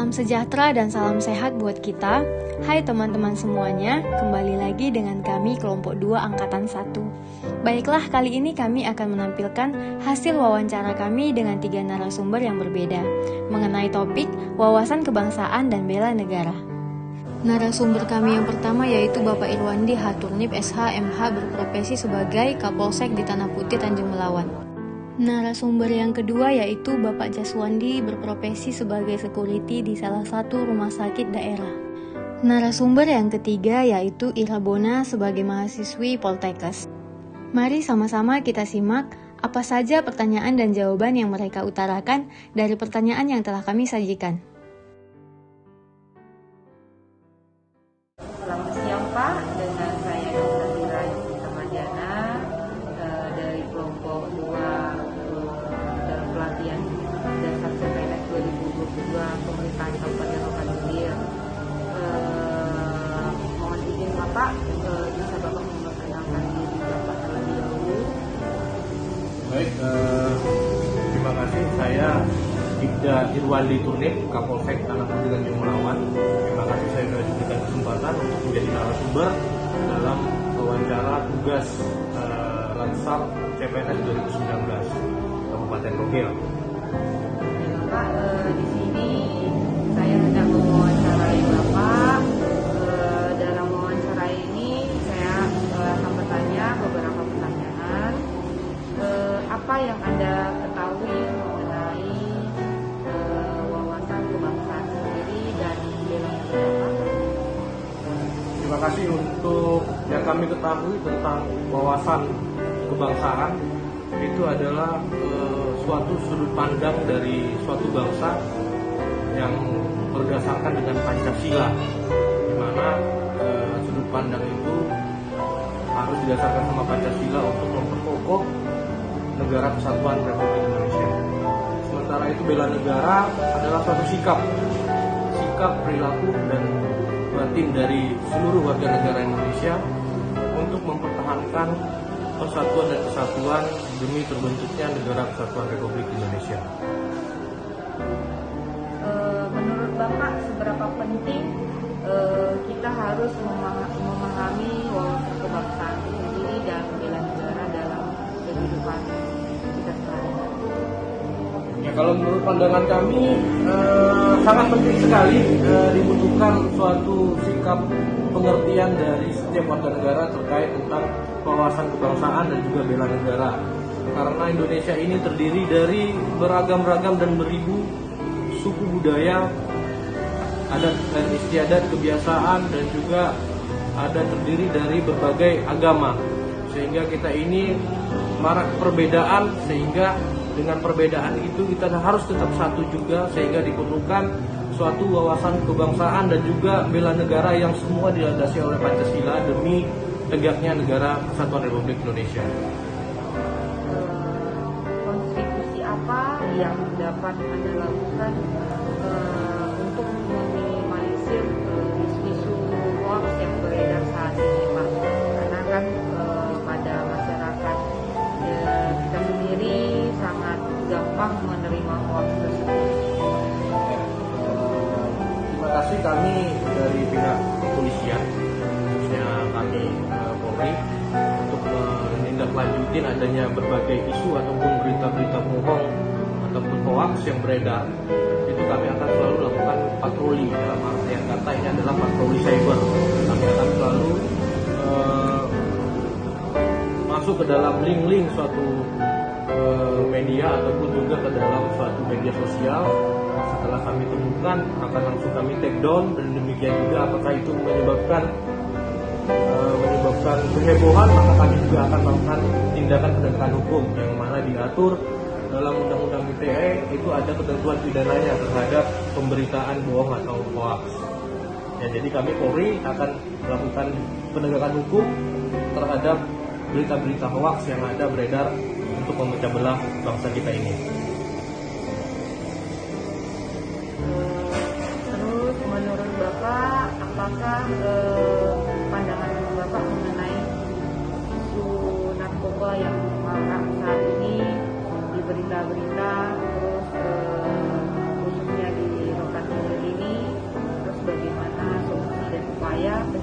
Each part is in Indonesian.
Salam sejahtera dan salam sehat buat kita. Hai teman-teman semuanya, kembali lagi dengan kami kelompok 2 Angkatan 1. Baiklah, kali ini kami akan menampilkan hasil wawancara kami dengan 3 narasumber yang berbeda mengenai topik wawasan kebangsaan dan bela negara. Narasumber kami yang pertama yaitu Bapak Irwandi Haturnip SH MH berprofesi sebagai Kapolsek di Tanah Putih, Tanjung Melawan. Narasumber yang kedua yaitu Bapak Jaswandi berprofesi sebagai security di salah satu rumah sakit daerah. Narasumber yang ketiga yaitu Ira Bona sebagai mahasiswi Poltekkes. Mari sama-sama kita simak apa saja pertanyaan dan jawaban yang mereka utarakan dari pertanyaan yang telah kami sajikan. Selamat siang Pak, dengan saya Dr. Ira Tamadiana dari kelompok 2 dalam pelatihan dasar CPNS 2022 Pemerintahan Kabupaten Rokan Hilir. Mohon izin Bapak, bisa Bapak memperkenalkan diri Bapak terlebih dahulu. Baik, terima kasih. Saya Ibda Irwandi Turnip, Kapolsek Tanah Putih Tanjung Melawan. Terima kasih saya sudah diberikan kesempatan untuk menjadi narasumber dalam wawancara tugas Lansar CPNS 2019 Kabupaten Rogel. Bapak, di sini saya hendak mewawancarai Bapak. Dalam wawancara ini saya akan bertanya beberapa pertanyaan. Apa yang Anda ketahui mengenai wawasan kebangsaan sendiri dan bela negara? Terima kasih untuk yang kami ketahui tentang wawasan kebangsaan. Itu adalah suatu sudut pandang dari suatu bangsa yang berdasarkan dengan Pancasila, di mana sudut pandang itu harus didasarkan sama Pancasila untuk memperkokoh negara kesatuan Republik Indonesia. Sementara itu bela negara adalah suatu sikap perilaku dan batin dari seluruh warga negara Indonesia untuk mempertahankan persatuan dan kesatuan demi terbentuknya negara kesatuan Republik Indonesia. Menurut Bapak, seberapa penting kita harus memahami wawasan kebangsaan sendiri dan bela negara dalam kehidupan kita sehari-hari? Ya, kalau menurut pandangan kami sangat penting sekali dibutuhkan suatu sikap pengertian dari setiap warga negara terkait tentang wawasan kebangsaan dan juga bela negara. Karena Indonesia ini terdiri dari beragam-ragam dan beribu suku budaya, adat dan istiadat, kebiasaan, dan juga ada terdiri dari berbagai agama. Sehingga kita ini marak perbedaan, sehingga dengan perbedaan itu kita harus tetap satu juga, sehingga diperlukan suatu wawasan kebangsaan dan juga bela negara yang semua dilandasi oleh Pancasila demi tegaknya negara kesatuan Republik Indonesia. Kontribusi apa yang dapat Anda lakukan untuk meminimalisir isu-isu hoax yang beredar saat ini, Pak? Karena kan pada masyarakat kita sendiri sangat gampang menerima hoax tersebut. Terima kasih, kami dari pihak kepolisian, khususnya kami Polri, untuk menindaklanjutin adanya berbagai isu ataupun berita-berita bohong ataupun hoax yang beredar. Itu kami akan selalu lakukan patroli, dalam artian kata ini adalah patroli cyber. Kami akan selalu masuk ke dalam link-link suatu media ataupun juga ke dalam suatu media sosial. Setelah kami temukan, akan langsung kami take down, dan demikian juga apakah itu menyebabkan kehebohan, maka kami juga akan melakukan tindakan penegakan hukum yang mana diatur dalam Undang-Undang ITE. Itu ada ketentuan pidananya terhadap pemberitaan bohong atau hoax. Ya, jadi kami Polri akan melakukan penegakan hukum terhadap berita-berita hoax yang ada beredar untuk memecah belah bangsa kita ini. Terus menurut Bapak, apakah pandangan Bapak mengenai isu narkoba yang marak saat ini di berita-berita, terus khususnya di Rokan Hilir ini,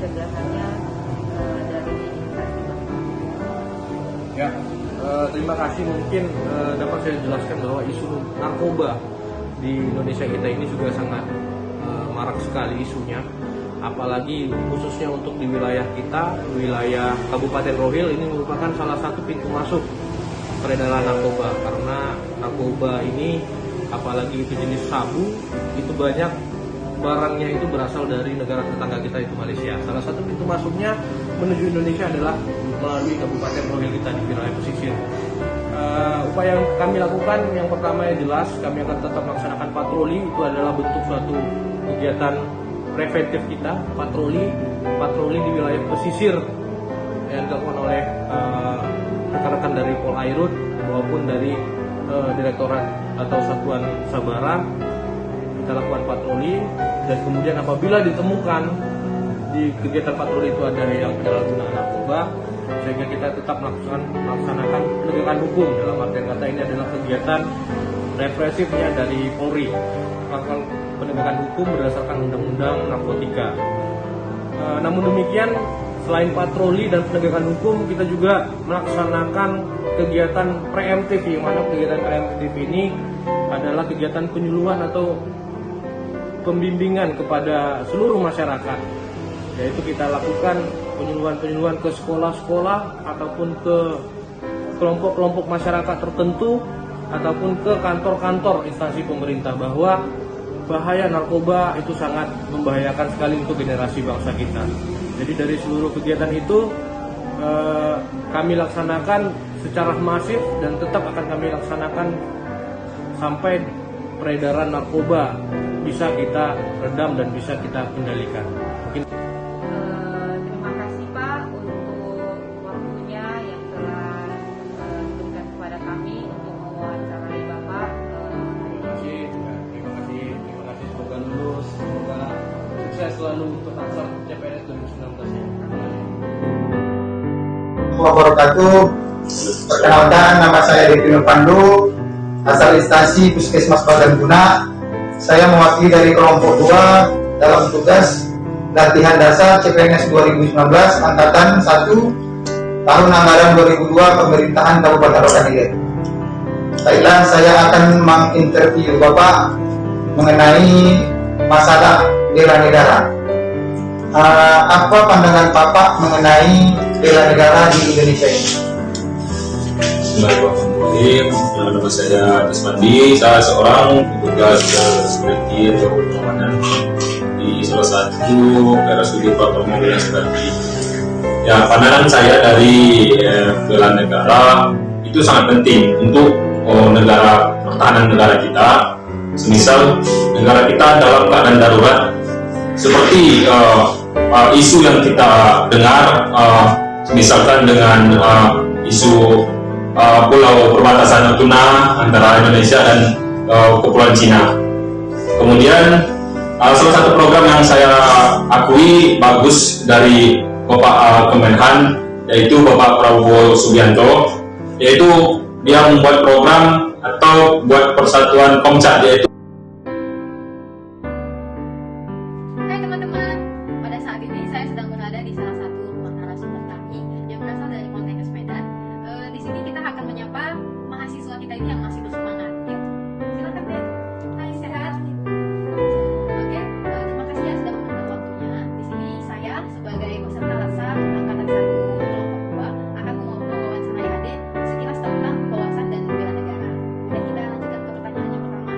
pencegahannya dari instansi Bapak. Ya, terima kasih. Mungkin dapat saya jelaskan bahwa isu narkoba di Indonesia kita ini juga sangat marak sekali isunya. Apalagi khususnya untuk di wilayah kita, wilayah Kabupaten Rohil ini merupakan salah satu pintu masuk peredaran narkoba. Karena narkoba ini, apalagi itu jenis sabu, itu banyak barangnya itu berasal dari negara tetangga kita, itu Malaysia. Salah satu pintu masuknya menuju Indonesia adalah melalui Kabupaten Rohil kita di wilayah pesisir. Upaya yang kami lakukan, yang pertama yang jelas, kami akan tetap melaksanakan patroli. Itu adalah bentuk suatu kegiatan preventif kita, patroli di wilayah pesisir yang dilakukan oleh rekan-rekan dari Polairut maupun dari Direktorat atau Satuan Sabara. Kita lakukan patroli, dan kemudian apabila ditemukan di kegiatan patroli itu ada yang penyalahgunaan narkoba, sehingga kita tetap melaksanakan penegakan hukum. Dalam artian kata, ini adalah kegiatan represifnya dari Polri, melakukan penegakan hukum berdasarkan undang-undang narkotika. Namun demikian, selain patroli dan penegakan hukum, kita juga melaksanakan kegiatan preemptif, yang mana kegiatan preemptif ini adalah kegiatan penyuluhan atau pembimbingan kepada seluruh masyarakat, yaitu kita lakukan penyuluhan ke sekolah-sekolah ataupun ke kelompok-kelompok masyarakat tertentu ataupun ke kantor-kantor instansi pemerintah bahwa bahaya narkoba itu sangat membahayakan sekali untuk generasi bangsa kita. Jadi dari seluruh kegiatan itu kami laksanakan secara masif dan tetap akan kami laksanakan sampai peredaran narkoba bisa kita redam dan bisa kita kendalikan. Mungkin Terima kasih Pak untuk waktunya yang telah diberikan kepada kami untuk mewawancarai Bapak. Terima kasih. Semoga lulus, semoga sukses selalu untuk Ansar CPNS 2019 ya. Wabarakatuh. Perkenalkan, nama saya Devino Pandu, asal instansi Puskesmas Badan Guna. Saya mewakili dari kelompok 2 dalam tugas latihan dasar CPNS 2019 angkatan 1 tahun anggaran 2002 pemerintahan Kabupaten Rokan Hilir. Baiklah, saya akan menginterview Bapak mengenai masalah bela negara. Apa pandangan Bapak mengenai bela negara di Indonesia ini? Bismillahirrahmanirrahim. Nama saya Desmandi. Saya seorang petugas security atau pengamanan di salah satu RSUD Pratomo Wilayah Seperti. Ya, pandangan saya dari bela negara itu sangat penting untuk negara, pertahanan negara kita. Semisal negara kita dalam keadaan darurat, seperti isu yang kita dengar, misalkan dengan isu pulau perbatasan Natuna antara Indonesia dan Kepulauan Cina. Kemudian salah satu program yang saya akui bagus dari Bapak Kemenhan, yaitu Bapak Prabowo Subianto, yaitu dia membuat program atau buat persatuan Komcat, yaitu Hai teman-teman, pada saat ini saya sedang berada di salah satu rumah narasumber kami yang berasal dari Poltekkes Medan. Di sini kita akan menyapa mahasiswa kita ini yang masih bersemangat. Yuk, silakan deh. Hai, sehat? Oke, terima kasih ya sudah memberikan waktunya. Di sini saya sebagai peserta laksar angkatan 1 kelompok 2 akan mewawancarai adik sekilas tentang wawasan dan bela negara. Kemudian kita lanjutkan ke pertanyaan yang pertama.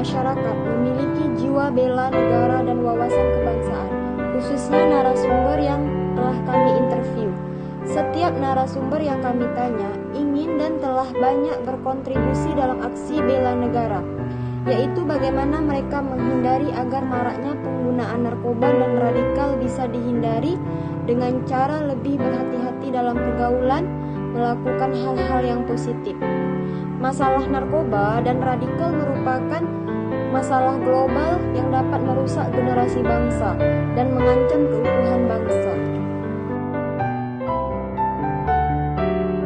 masyarakat memiliki jiwa bela negara dan wawasan kebangsaan, khususnya narasumber yang telah kami interview. Setiap narasumber yang kami tanya ingin dan telah banyak berkontribusi dalam aksi bela negara, yaitu bagaimana mereka menghindari agar maraknya penggunaan narkoba dan radikal bisa dihindari dengan cara lebih berhati-hati dalam pergaulan, melakukan hal-hal yang positif. Masalah narkoba dan radikal merupakan masalah global yang dapat merusak generasi bangsa dan mengancam keutuhan bangsa.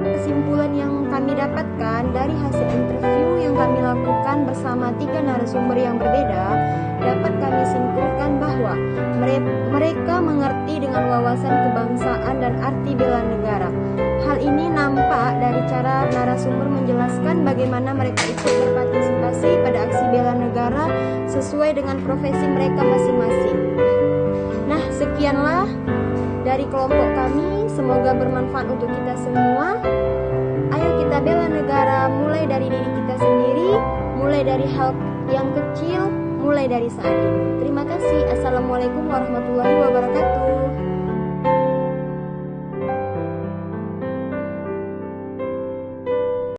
Kesimpulan yang kami dapatkan dari hasil interview yang kami lakukan bersama 3 narasumber yang berbeda, dapat kami simpulkan bahwa mereka mengerti dengan wawasan kebangsaan dan arti bela negara. Hal ini nampak dari cara narasumber menjelaskan bagaimana mereka ikut berpartisipasi pada aksi bela negara sesuai dengan profesi mereka masing-masing. Nah, sekianlah dari kelompok kami, semoga bermanfaat untuk kita semua. Ayo kita bela negara mulai dari diri kita sendiri, mulai dari hal yang kecil, mulai dari saat ini. Terima kasih. Assalamualaikum warahmatullahi wabarakatuh.